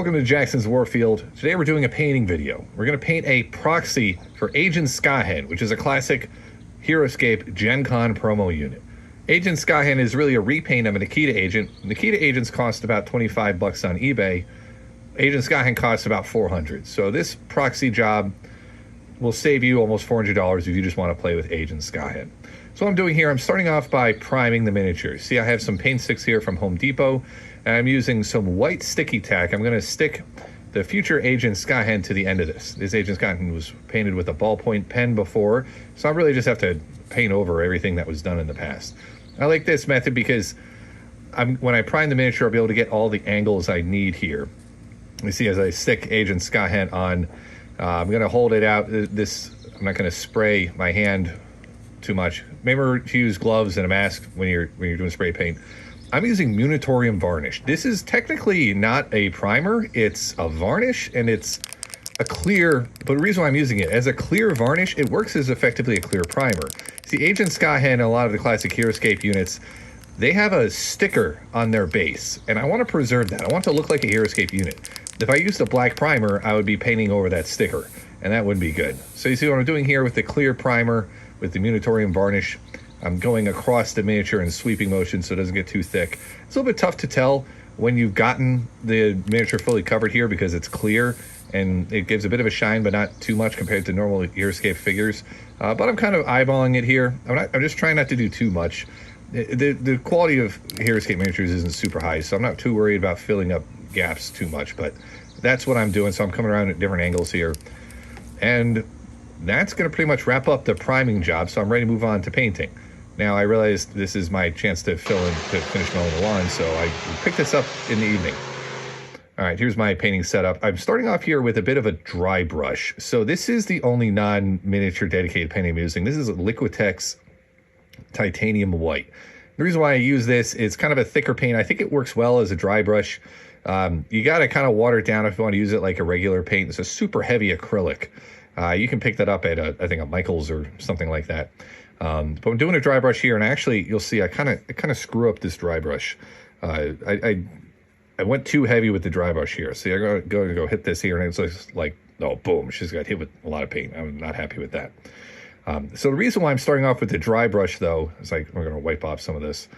Welcome to Jackson's Warfield. Today we're doing a painting video. We're going to paint a proxy for Agent Skahen, which is a classic HeroScape Gencon Promo unit. Agent Skahen is really a repaint of a Nikita Agent. Nikita Agents cost about 25 bucks on eBay. Agent Skahen costs about 400. So this proxy job will save you almost $400 if you just want to play with Agent Skahen. So what I'm doing here, I'm starting off by priming the miniatures. See, I have some paint sticks here from Home Depot, and I'm using some white sticky tack. I'm going to stick the future Agent Skahen to the end of this. This Agent Skahen was painted with a ballpoint pen before, so I really just have to paint over everything that was done in the past. I like this method because when I prime the miniature, I'll be able to get all the angles I need here. You see, as I stick Agent Skahen on, I'm going to hold it out. I'm not going to spray my hand too much. Remember to use gloves and a mask when you're doing spray paint. I'm using Munitorium varnish. This is technically not a primer, it's a varnish, and it's a clear, but the reason why I'm using it as a clear varnish, it works as effectively a clear primer. See, Agent Skahen and a lot of the classic HeroScape units, they have a sticker on their base, and I want to preserve that. I want it to look like a HeroScape unit. If I used a black primer, I would be painting over that sticker, and that wouldn't be good. So you see what I'm doing here with the clear primer, with the Munitorium varnish. I'm going across the miniature in sweeping motion so it doesn't get too thick. It's a little bit tough to tell when you've gotten the miniature fully covered here because it's clear and it gives a bit of a shine, but not too much compared to normal HeroScape figures. But I'm kind of eyeballing it here. I'm just trying not to do too much. The quality of HeroScape miniatures isn't super high, so I'm not too worried about filling up gaps too much, but that's what I'm doing. So I'm coming around at different angles here. And that's going to pretty much wrap up the priming job, so I'm ready to move on to painting. Now, I realized this is my chance to finish mowing the lawn, so I picked this up in the evening. All right, here's my painting setup. I'm starting off here with a bit of a dry brush. So this is the only non-miniature dedicated painting I'm using. This is a Liquitex Titanium White. The reason why I use this is kind of a thicker paint. I think it works well as a dry brush. You got to kind of water it down if you want to use it like a regular paint. It's a super heavy acrylic. You can pick that up at, I think, a Michael's or something like that. But I'm doing a dry brush here, and actually, you'll see I kind of screw up this dry brush. I went too heavy with the dry brush here. See, I'm going to go hit this here, and it's just like, oh, boom, she's got hit with a lot of paint. I'm not happy with that. So the reason why I'm starting off with the dry brush, though, is like we're going to wipe off some of this,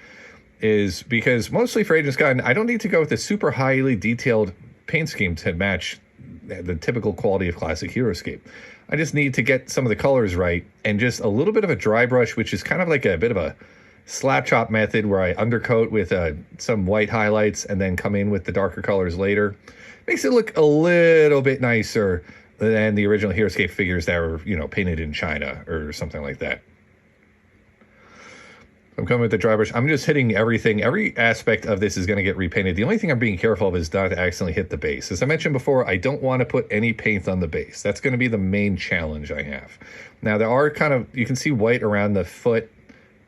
is because mostly for Agent Skahen, I don't need to go with a super highly detailed paint scheme to match the typical quality of classic HeroScape. I just need to get some of the colors right and just a little bit of a dry brush, which is kind of like a bit of a slap chop method where I undercoat with some white highlights and then come in with the darker colors later. Makes it look a little bit nicer than the original HeroScape figures that were, painted in China or something like that. I'm coming with the dry brush. I'm just hitting everything. Every aspect of this is going to get repainted. The only thing I'm being careful of is not to accidentally hit the base. As I mentioned before, I don't want to put any paint on the base. That's going to be the main challenge I have. Now, there are you can see white around the foot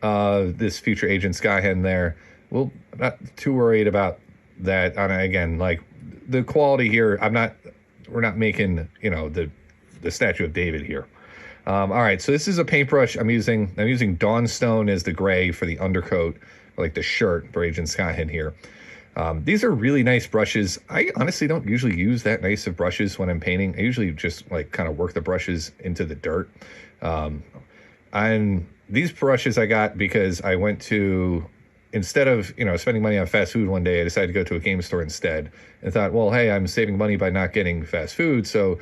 of this future Agent Skahen there. Well, I'm not too worried about that. And again, like the quality here, we're not making, the statue of David here. All right, so this is a paintbrush. I'm using Dawnstone as the gray for the undercoat, like the shirt for Agent Skahen here. These are really nice brushes. I honestly don't usually use that nice of brushes when I'm painting. I usually just like kind of work the brushes into the dirt. And these brushes I got because I went to, instead of spending money on fast food one day, I decided to go to a game store instead and thought, well, hey, I'm saving money by not getting fast food, so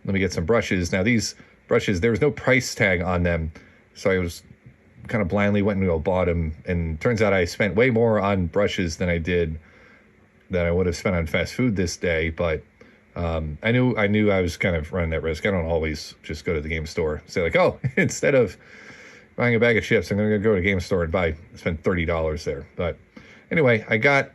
let me get some brushes. Now these brushes, there was no price tag on them, so I was kind of blindly went and bought them, and turns out I spent way more on brushes than I would have spent on fast food this day. But I knew I was kind of running that risk. I don't always just go to the game store and say like, oh, instead of buying a bag of chips, I'm going to go to a game store and spend $30 there. But anyway, I got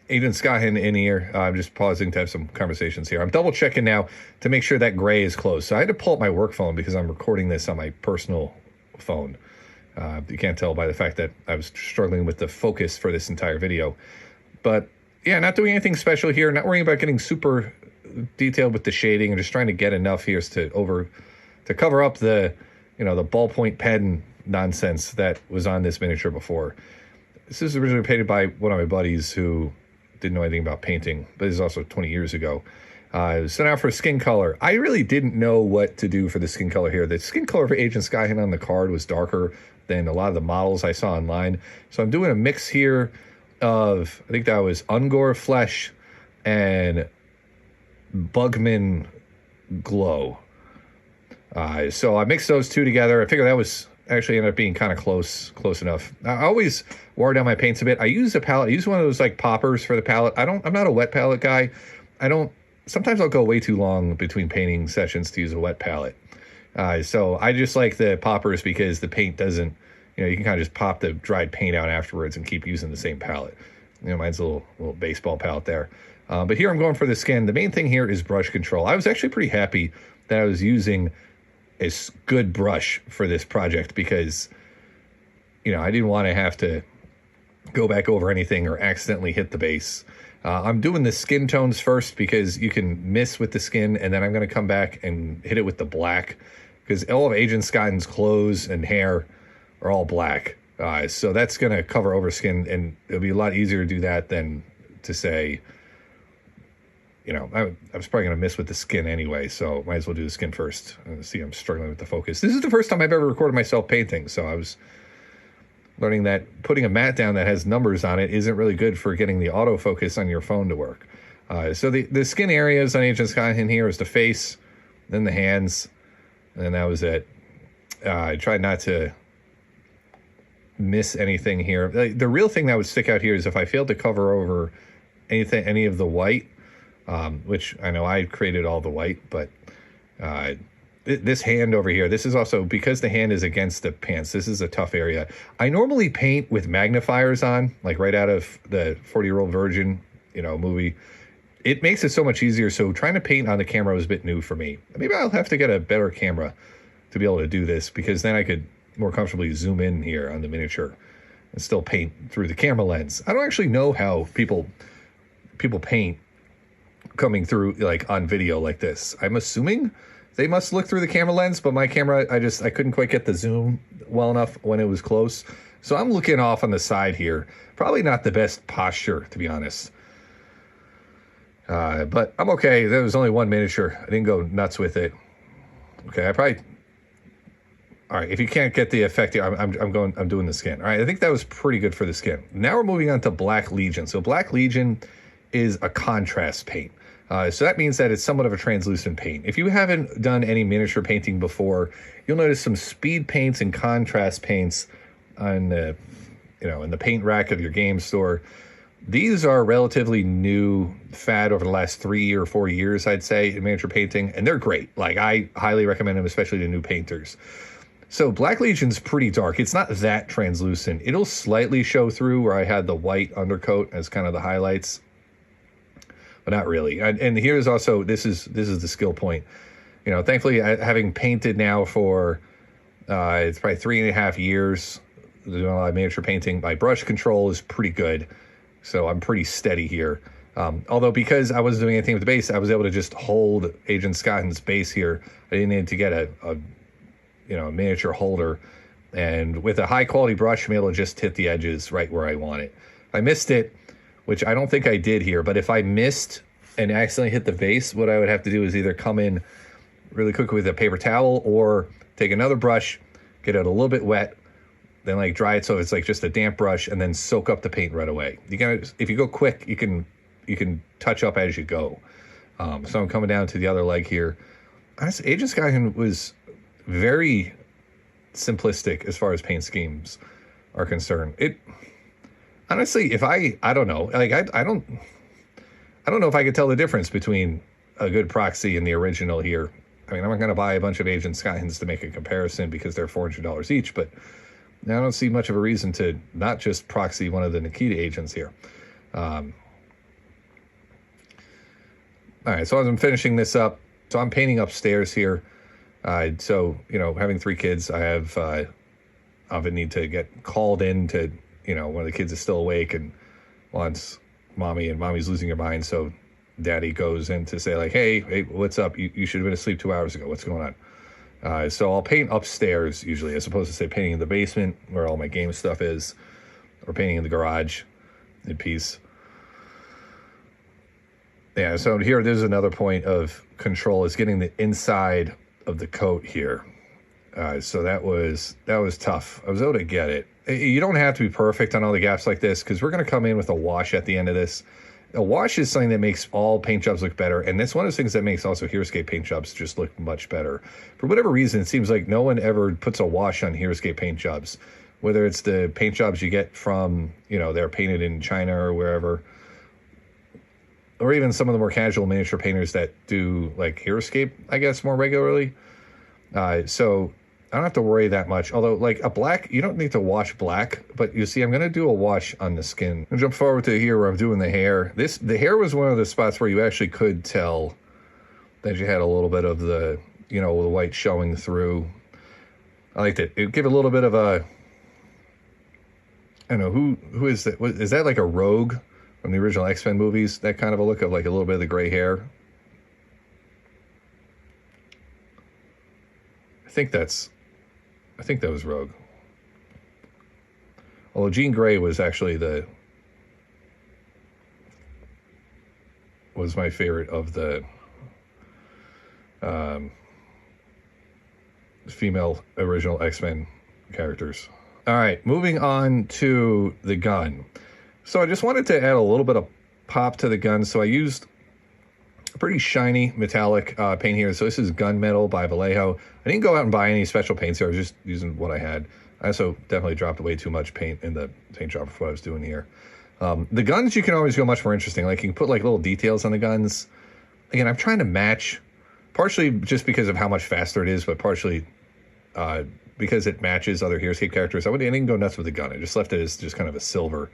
Agent Skahen in here. I'm just pausing to have some conversations here. I'm double checking now to make sure that gray is closed. So I had to pull up my work phone because I'm recording this on my personal phone. You can't tell by the fact that I was struggling with the focus for this entire video. But yeah, not doing anything special here. Not worrying about getting super detailed with the shading. I'm just trying to get enough here to cover up the the ballpoint pen nonsense that was on this miniature before. This is originally painted by one of my buddies who didn't know anything about painting, but this is also 20 years ago. So now for skin color. I really didn't know what to do for the skin color here. The skin color for Agent Skahen on the card was darker than a lot of the models I saw online. So I'm doing a mix here of, I think that was Ungor Flesh and Bugman Glow. So I mixed those two together. I figured that was actually ended up being kind of close enough. I always wore down my paints a bit. I use a palette. I use one of those like poppers for the palette. I'm not a wet palette guy. Sometimes I'll go way too long between painting sessions to use a wet palette. So I just like the poppers because the paint doesn't, you can kind of just pop the dried paint out afterwards and keep using the same palette. Mine's a little baseball palette there. But here I'm going for the skin. The main thing here is brush control. I was actually pretty happy that I was using a good brush for this project because, I didn't want to have to go back over anything or accidentally hit the base. I'm doing the skin tones first because you can miss with the skin, and then I'm going to come back and hit it with the black because all of Agent Skahen's clothes and hair are all black. So that's going to cover over skin, and it'll be a lot easier to do that than to say, I was probably going to miss with the skin anyway, so might as well do the skin first. See, I'm struggling with the focus. This is the first time I've ever recorded myself painting, so I was learning that putting a mat down that has numbers on it isn't really good for getting the autofocus on your phone to work. So the skin areas on Agent Skahen here is the face, then the hands, and then that was it. I tried not to miss anything here. The real thing that would stick out here is if I failed to cover over any of the white, which I know I created all the white, but this hand over here, this is also, because the hand is against the pants, this is a tough area. I normally paint with magnifiers on, like right out of the 40-Year-Old Virgin, movie. It makes it so much easier, so trying to paint on the camera was a bit new for me. Maybe I'll have to get a better camera to be able to do this, because then I could more comfortably zoom in here on the miniature and still paint through the camera lens. I don't actually know how people paint coming through like on video like this. I'm assuming they must look through the camera lens, but my camera, I couldn't quite get the zoom well enough when it was close. So I'm looking off on the side here. Probably not the best posture, to be honest. But I'm okay. There was only one miniature. I didn't go nuts with it. Okay, all right, if you can't get the effect, I'm doing the skin. All right, I think that was pretty good for the skin. Now we're moving on to Black Legion. So Black Legion is a contrast paint. So that means that it's somewhat of a translucent paint. If you haven't done any miniature painting before, you'll notice some speed paints and contrast paints on the, in the paint rack of your game store. These are a relatively new fad over the last 3 or 4 years, I'd say, in miniature painting, and they're great. Like, I highly recommend them, especially to new painters. So Black Legion's pretty dark. It's not that translucent. It'll slightly show through where I had the white undercoat as kind of the highlights, but not really. And here's also, this is the skill point. Thankfully, having painted now for, it's probably 3.5 years, doing a lot of miniature painting, my brush control is pretty good. So I'm pretty steady here. Although because I wasn't doing anything with the base, I was able to just hold Agent Skahen's base here. I didn't need to get a miniature holder. And with a high quality brush, I'm able to just hit the edges right where I want it. If I missed it, which I don't think I did here, but if I missed and accidentally hit the base, what I would have to do is either come in really quickly with a paper towel or take another brush, get it a little bit wet, then like dry it so it's like just a damp brush, and then soak up the paint right away. If you go quick, you can touch up as you go. So I'm coming down to the other leg here. Honestly, Agent Skahen was very simplistic as far as paint schemes are concerned. Honestly, if I don't know, like I don't know if I could tell the difference between a good Proxy and the original here. I mean, I'm not going to buy a bunch of Agent Skahens to make a comparison because they're $400 each, but I don't see much of a reason to not just Proxy one of the Nikita agents here. All right, so as I'm finishing this up, so I'm painting upstairs here. So, having 3 kids, I have often need to get called in to, one of the kids is still awake and wants mommy, and mommy's losing her mind. So daddy goes in to say like, hey, what's up? You should have been asleep 2 hours ago. What's going on? So I'll paint upstairs usually, as opposed to say painting in the basement where all my game stuff is, or painting in the garage in peace. Yeah, so here, there's another point of control, is getting the inside of the coat here. So that was tough. I was able to get it. You don't have to be perfect on all the gaps like this, because we're going to come in with a wash at the end of this. A wash is something that makes all paint jobs look better, and that's one of those things that makes also HeroScape paint jobs just look much better. For whatever reason, it seems like no one ever puts a wash on HeroScape paint jobs, whether it's the paint jobs you get from, you know, they're painted in China or wherever, or even some of the more casual miniature painters that do like HeroScape, I guess, more regularly. So I don't have to worry that much. Although, like a black, you don't need to wash black, but you see, I'm going to do a wash on the skin. I'll jump forward to here where I'm doing the hair. The hair was one of the spots where you actually could tell that you had a little bit of the, you know, the white showing through. I liked it. It gave a little bit of a, I don't know, who is that? Is that like a rogue from the original X-Men movies? That kind of a look of like a little bit of the gray hair. I think that was Rogue. Although Jean Grey was actually was my favorite of the female original X-Men characters. All right, moving on to the gun. So I just wanted to add a little bit of pop to the gun, so I used a pretty shiny metallic paint here. So this is Gunmetal by Vallejo. I didn't go out and buy any special paints here. I was just using what I had. I also definitely dropped way too much paint in the paint job for what I was doing here. The guns, you can always go much more interesting. Like you can put like little details on the guns. Again, I'm trying to match, partially just because of how much faster it is, but partially because it matches other HeroScape characters. I didn't go nuts with the gun. I just left it as just kind of a silver.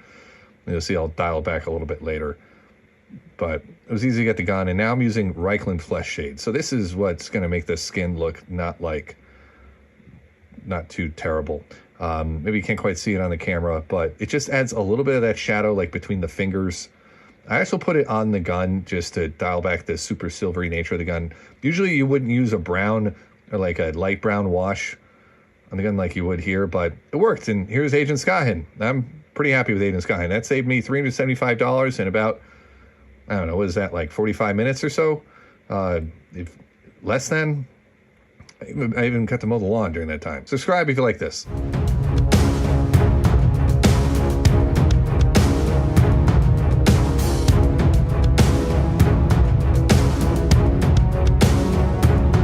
And you'll see I'll dial it back a little bit later. But it was easy to get the gun, and now I'm using Reichland Flesh Shade. So this is what's going to make the skin look not too terrible. Maybe you can't quite see it on the camera, but it just adds a little bit of that shadow like between the fingers. I also put it on the gun just to dial back the super silvery nature of the gun. Usually you wouldn't use a brown or like a light brown wash on the gun like you would here, but it worked. And here's Agent Skahen. I'm pretty happy with Agent Skahen. That saved me $375 in about, I don't know, what is that, like 45 minutes or so? If less than. I even got to mow the lawn during that time. Subscribe if you like this.